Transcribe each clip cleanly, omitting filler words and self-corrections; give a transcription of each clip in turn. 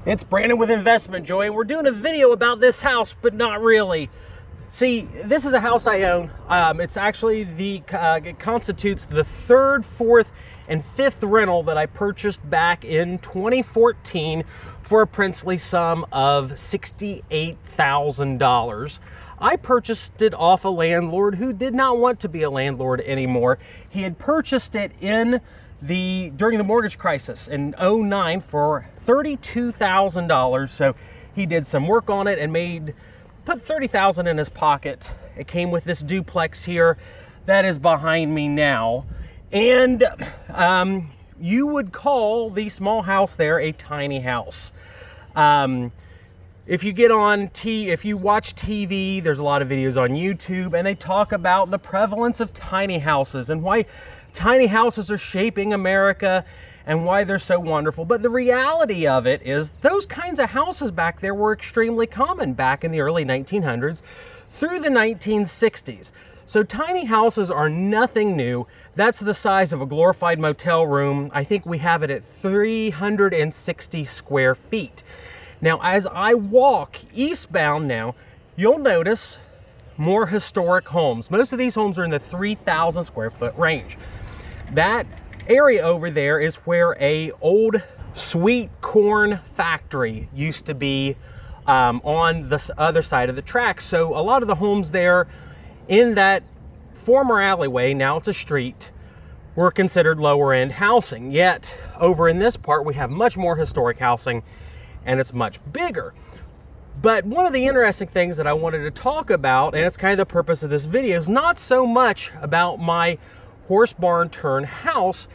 It's Brandon with Investment Joy, and we're doing a video about this house, but not really. See, this is a house I own. It's actually it constitutes the third, fourth, and fifth rental that I purchased back in 2014 for a princely sum of $68,000. I purchased it off a landlord who did not want to be a landlord anymore. He had purchased it during the mortgage crisis in 2009 for $32,000. So he did some work on it and put $30,000 in his pocket. It came with this duplex here that is behind me now. And you would call the small house there a tiny house. If you watch TV, there's a lot of videos on YouTube, and they talk about the prevalence of tiny houses and why tiny houses are shaping America and why they're so wonderful. But the reality of it is those kinds of houses back there were extremely common back in the early 1900s through the 1960s. So tiny houses are nothing new. That's the size of a glorified motel room. I think we have it at 360 square feet. Now, as I walk eastbound now, you'll notice more historic homes. Most of these homes are in the 3,000 square foot range. That area over there is where a old sweet corn factory used to be on the other side of the tracks. So a lot of the homes there in that former alleyway, now it's a street, were considered lower end housing. Yet over in this part, we have much more historic housing, and it's much bigger. But one of the interesting things that I wanted to talk about, and it's kind of the purpose of this video, is not so much about my horse barn turn house,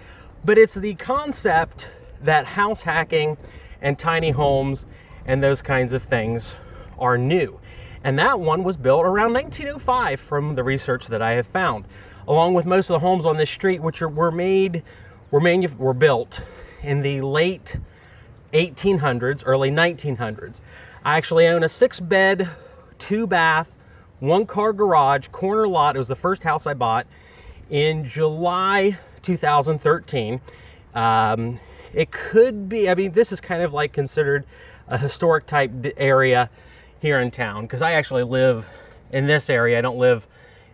but it's the concept that house hacking and tiny homes and those kinds of things are new. And that one was built around 1905 from the research that I have found, along with most of the homes on this street, which were built in the late 1800s, early 1900s. I actually own a 6-bed, 2-bath, 1-car garage, corner lot. It was the first house I bought in July 2013. It could be, this is kind of like considered a historic type area here in town, because I actually live in this area. I don't live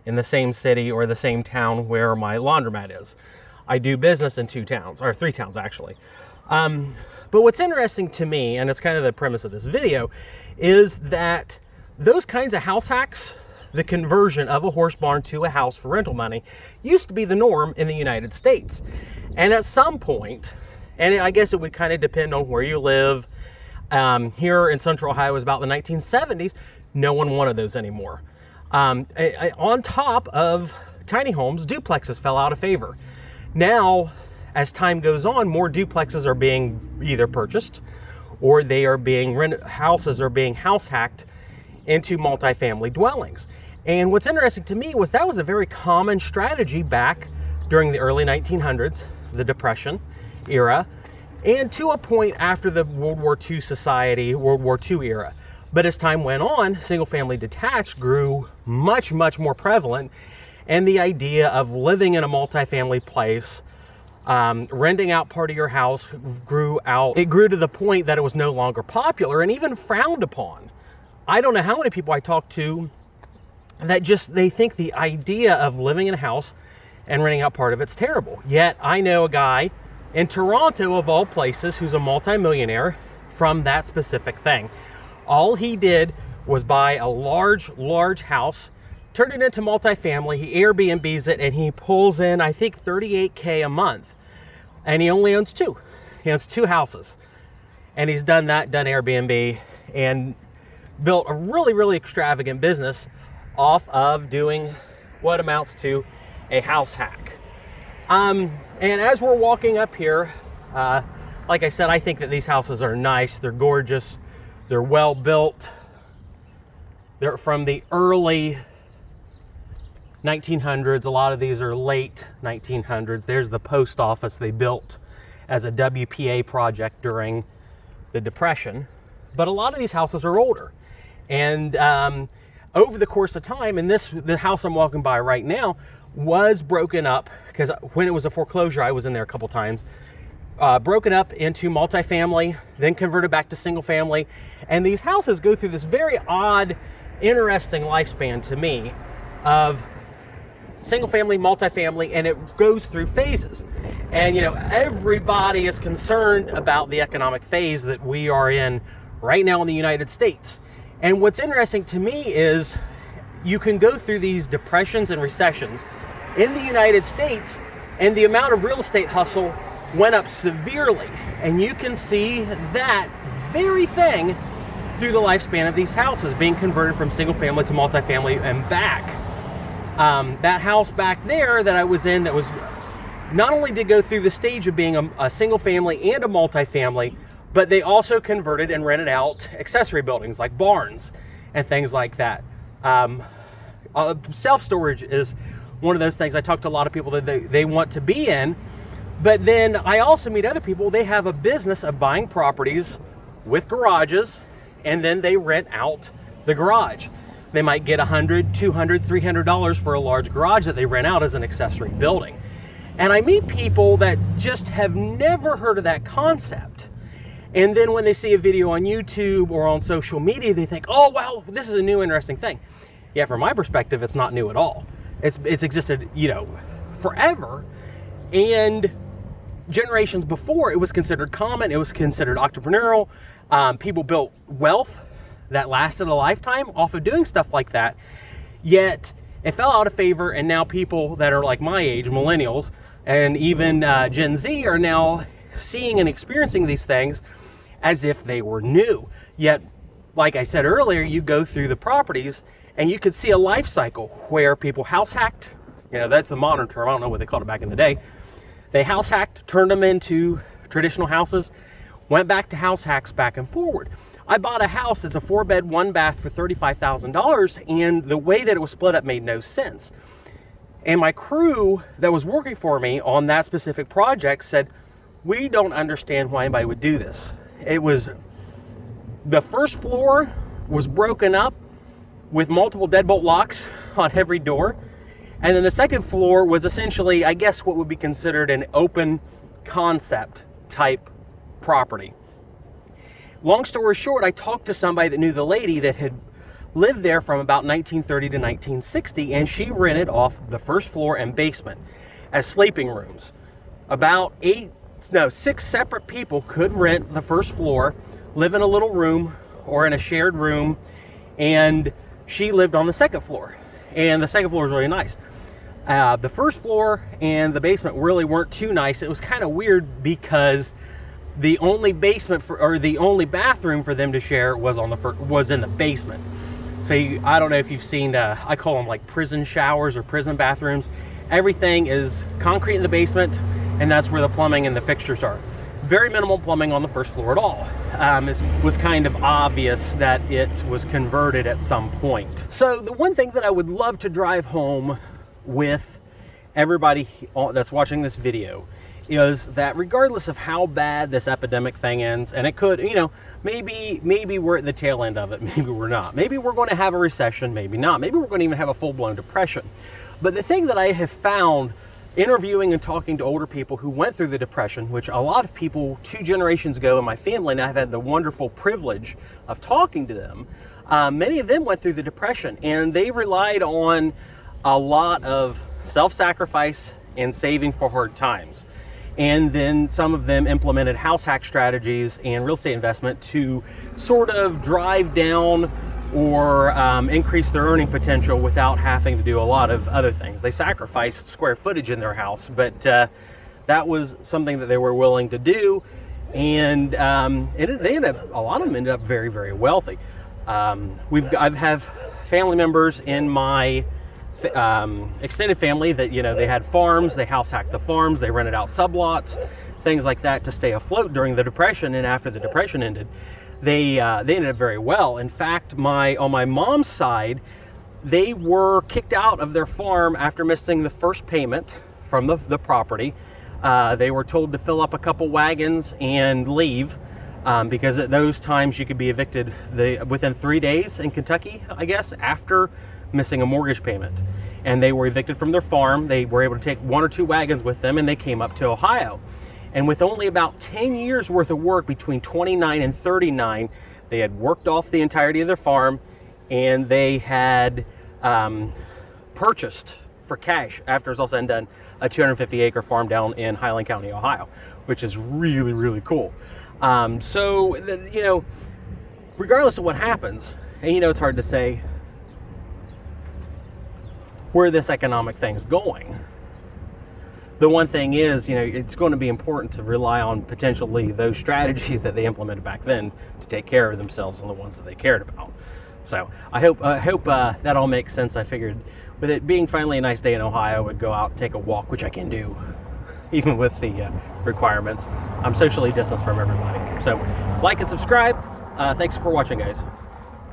in the same city or the same town where my laundromat is. I do business in 2 towns, or 3 towns actually. But what's interesting to me, and it's kind of the premise of this video, is that those kinds of house hacks, the conversion of a horse barn to a house for rental money, used to be the norm in the United States. And at some point, and I guess it would kind of depend on where you live, here in Central Ohio was about the 1970s, no one wanted those anymore. On top of tiny homes, duplexes fell out of favor. Now, as time goes on, more duplexes are being either purchased or they are being houses are being house hacked into multifamily dwellings. And what's interesting to me was that was a very common strategy back during the early 1900s, the Depression era, and to a point after the World War II era. But as time went on, single-family detached grew much, much more prevalent, and the idea of living in a multifamily place, renting out part of your house grew out. It grew to the point that it was no longer popular and even frowned upon. I don't know how many people I talk to that they think the idea of living in a house and renting out part of it's terrible. Yet I know a guy in Toronto, of all places, who's a multimillionaire from that specific thing. All he did was buy a large house, turn it into multifamily, he Airbnbs it, and he pulls in, I think, $38K a month. And he only owns 2. He owns 2 houses. And he's done Airbnb, and built a really, really extravagant business off of doing what amounts to a house hack. And as we're walking up here, like I said, I think that these houses are nice. They're gorgeous. They're well built. They're from the early 1900s. A lot of these are late 1900s. There's the post office they built as a WPA project during the Depression. But a lot of these houses are older. And over the course of time, and the house I'm walking by right now was broken up, because when it was a foreclosure, I was in there a couple times. broken up into multifamily, then converted back to single family. And these houses go through this very odd, interesting lifespan to me of single family, multifamily, and it goes through phases. And everybody is concerned about the economic phase that we are in right now in the United States. And what's interesting to me is you can go through these depressions and recessions in the United States, and the amount of real estate hustle went up severely. And you can see that very thing through the lifespan of these houses being converted from single family to multifamily and back. That house back there that I was in, that was not only did go through the stage of being a single family and a multifamily, but they also converted and rented out accessory buildings like barns and things like that. Self-storage is one of those things I talk to a lot of people that they want to be in. But then I also meet other people, they have a business of buying properties with garages, and then they rent out the garage. They might get $100, $200, $300 for a large garage that they rent out as an accessory building. And I meet people that just have never heard of that concept. And then when they see a video on YouTube or on social media, they think, oh, wow, this is a new interesting thing. Yeah, from my perspective, it's not new at all. It's existed, forever. And generations before, it was considered common. It was considered entrepreneurial. People built wealth that lasted a lifetime off of doing stuff like that. Yet it fell out of favor, and now people that are like my age, millennials, and even Gen Z, are now seeing and experiencing these things as if they were new. Yet, like I said earlier, you go through the properties and you could see a life cycle where people house hacked. That's the modern term. I don't know what they called it back in the day. They house hacked, turned them into traditional houses, went back to house hacks back and forward. I bought a house that's a 4-bed, 1-bath for $35,000, and the way that it was split up made no sense. And my crew that was working for me on that specific project said, we don't understand why anybody would do this. It was, the first floor was broken up with multiple deadbolt locks on every door. And then the second floor was essentially, I guess, what would be considered an open concept type property. Long story short, I talked to somebody that knew the lady that had lived there from about 1930 to 1960, and she rented off the first floor and basement as sleeping rooms. About 6 separate people could rent the first floor, live in a little room or in a shared room, and she lived on the second floor. And the second floor was really nice. The first floor and the basement really weren't too nice. It was kind of weird because the only the only bathroom for them to share was in the basement. So I don't know if you've seen, I call them like prison showers or prison bathrooms. Everything is concrete in the basement, and that's where the plumbing and the fixtures are. Very minimal plumbing on the first floor at all. It was kind of obvious that it was converted at some point. So the one thing that I would love to drive home with everybody that's watching this video is that regardless of how bad this epidemic thing ends, and it could, maybe we're at the tail end of it, maybe we're not. Maybe we're going to have a recession, maybe not. Maybe we're going to even have a full-blown depression. But the thing that I have found interviewing and talking to older people who went through the depression, which a lot of people 2 generations ago in my family, and I've had the wonderful privilege of talking to them, many of them went through the depression, and they relied on a lot of self-sacrifice and saving for hard times. And then some of them implemented house hack strategies and real estate investment to sort of drive down or increase their earning potential without having to do a lot of other things. They sacrificed square footage in their house, but that was something that they were willing to do. And a lot of them ended up very, very wealthy. I have family members in my extended family that, they had farms, they house hacked the farms, they rented out sublots, things like that to stay afloat during the Depression. And after the Depression ended, they ended up very well. In fact, on my mom's side, they were kicked out of their farm after missing the first payment from the property. They were told to fill up a couple wagons and leave, because at those times you could be evicted within 3 days in Kentucky, I guess, after missing a mortgage payment. And they were evicted from their farm. They were able to take 1 or 2 wagons with them, and they came up to Ohio. And with only about 10 years worth of work between 29 and 39, they had worked off the entirety of their farm, and they had purchased for cash, after it's all said and done, a 250 acre farm down in Highland County, Ohio, which is really, really cool. Regardless of what happens, and it's hard to say where this economic thing's going. The one thing is, it's going to be important to rely on potentially those strategies that they implemented back then to take care of themselves and the ones that they cared about. So I hope that all makes sense. I figured with it being finally a nice day in Ohio, I would go out and take a walk, which I can do, even with the requirements. I'm socially distanced from everybody. So like and subscribe. Thanks for watching, guys.